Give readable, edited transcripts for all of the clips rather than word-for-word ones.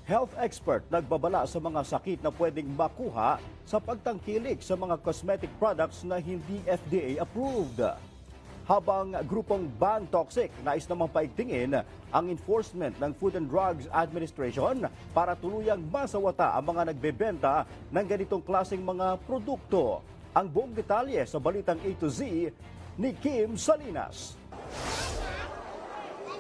Health expert nagbabala sa mga sakit na pwedeng makuha sa pagtangkilik sa mga cosmetic products na hindi FDA approved. Habang grupong Ban Toxic nais namang paigtingin ang enforcement ng Food and Drugs Administration para tuluyang masawata ang mga nagbebenta ng ganitong klaseng mga produkto. Ang buong detalye sa balitang A to Z ni Kim Salinas.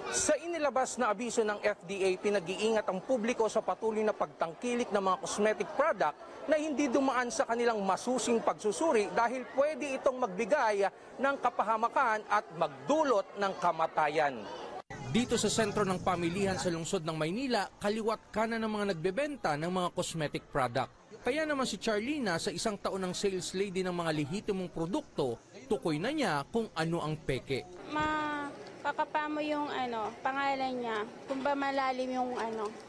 Sa inilabas na abiso ng FDA, pinag-iingat ang publiko sa patuloy na pagtangkilik ng mga cosmetic product na hindi dumaan sa kanilang masusing pagsusuri dahil pwede itong magbigay ng kapahamakan at magdulot ng kamatayan. Dito sa sentro ng pamilihan sa lungsod ng Maynila, kaliwat kanan ng mga nagbebenta ng mga cosmetic product. Kaya naman si Charlina, sa isang taon ng sales lady ng mga lehitimong produkto, tukoy na niya kung ano ang peke. Pakapa mo yung pangalan niya, kung ba malalim yung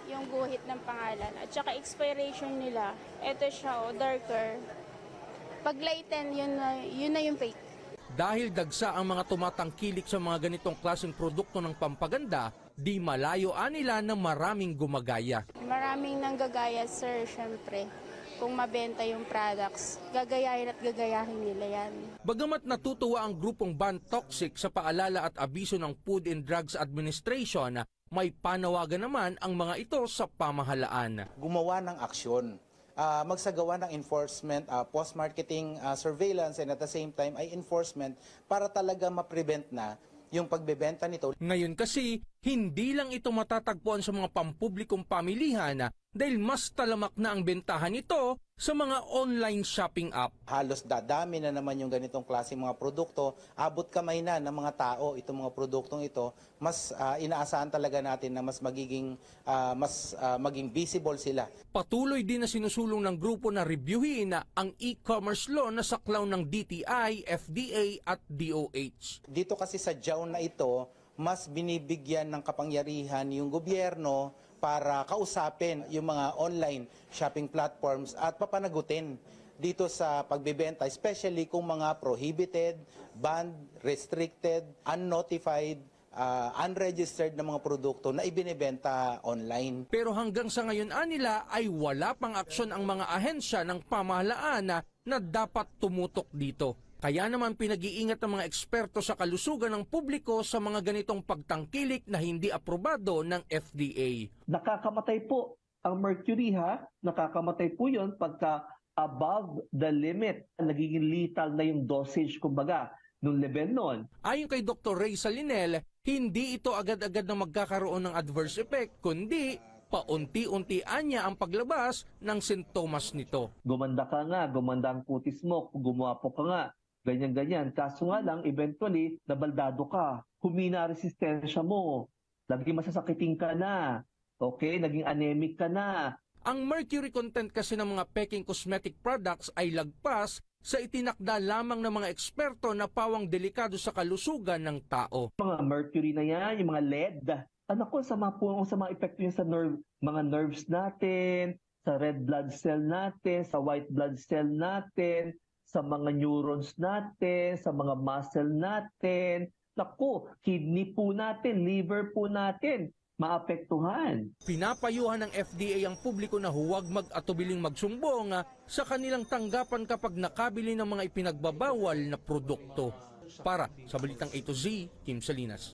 yung guhit ng pangalan. At saka expiration nila, ito siya darker. Pag lighten, yun na yung fake. Dahil dagsa ang mga tumatangkilik sa mga ganitong klaseng produkto ng pampaganda, di malayo nila na maraming gumagaya. Maraming nanggagaya, sir, syempre. Kung mabenta yung products, gagayahin at gagayahin nila yan. Bagamat natutuwa ang grupong Ban Toxic sa paalala at abiso ng Food and Drugs Administration, may panawagan naman ang mga ito sa pamahalaan. Gumawa ng aksyon, magsagawa ng enforcement, post-marketing surveillance, and at the same time ay enforcement para talaga ma-prevent na yung pagbebenta nito. Ngayon kasi, hindi lang ito matatagpuan sa mga pampublikong pamilihan dahil mas talamak na ang bentahan nito sa mga online shopping app. Halos dadami na naman yung ganitong klase mga produkto, abot kamay na ng mga tao itong mga produktong ito, mas inaasahan talaga natin na mas maging visible sila. Patuloy din na sinusulong ng grupo na reviewin ang e-commerce law na saklaw ng DTI, FDA at DOH. Dito kasi sa JAWN na ito, mas binibigyan ng kapangyarihan yung gobyerno para kausapin yung mga online shopping platforms at papanagutin dito sa pagbebenta, especially kung mga prohibited, banned, restricted, unnotified, unregistered na mga produkto na ibinebenta online. Pero hanggang sa ngayon nila ay wala pang aksyon ang mga ahensya ng pamahalaan na dapat tumutok dito. Kaya naman pinag-iingat ng mga eksperto sa kalusugan ng publiko sa mga ganitong pagtangkilik na hindi aprobado ng FDA. Nakakamatay po ang mercury nakakamatay po yun pagka above the limit. Nagiging lethal na yung dosage kumbaga nung level nun. Ayon kay Dr. Ray Salinel, hindi ito agad-agad na magkakaroon ng adverse effect, kundi paunti-untian niya ang paglabas ng sintomas nito. Gumanda ka nga, gumanda ang kutis mo, gumapo ka nga. Ganyan-ganyan. Kaso nga lang, eventually, nabaldado ka. Humina resistensya mo. Laging masasakitin ka na. Okay? Naging anemic ka na. Ang mercury content kasi ng mga peking cosmetic products ay lagpas sa itinakda lamang ng mga eksperto na pawang delikado sa kalusugan ng tao. Mga mercury na yan, yung mga lead. Anak ko, sa mga epekto yun sa mga nerves natin, sa red blood cell natin, sa white blood cell natin, sa mga neurons natin, sa mga muscle natin. Naku, kidney po natin, liver po natin, maapektuhan. Pinapayuhan ng FDA ang publiko na huwag mag-atubiling magsumbong sa kanilang tanggapan kapag nakabili ng mga ipinagbabawal na produkto. Para sa Balitang A to Z, Kim Salinas.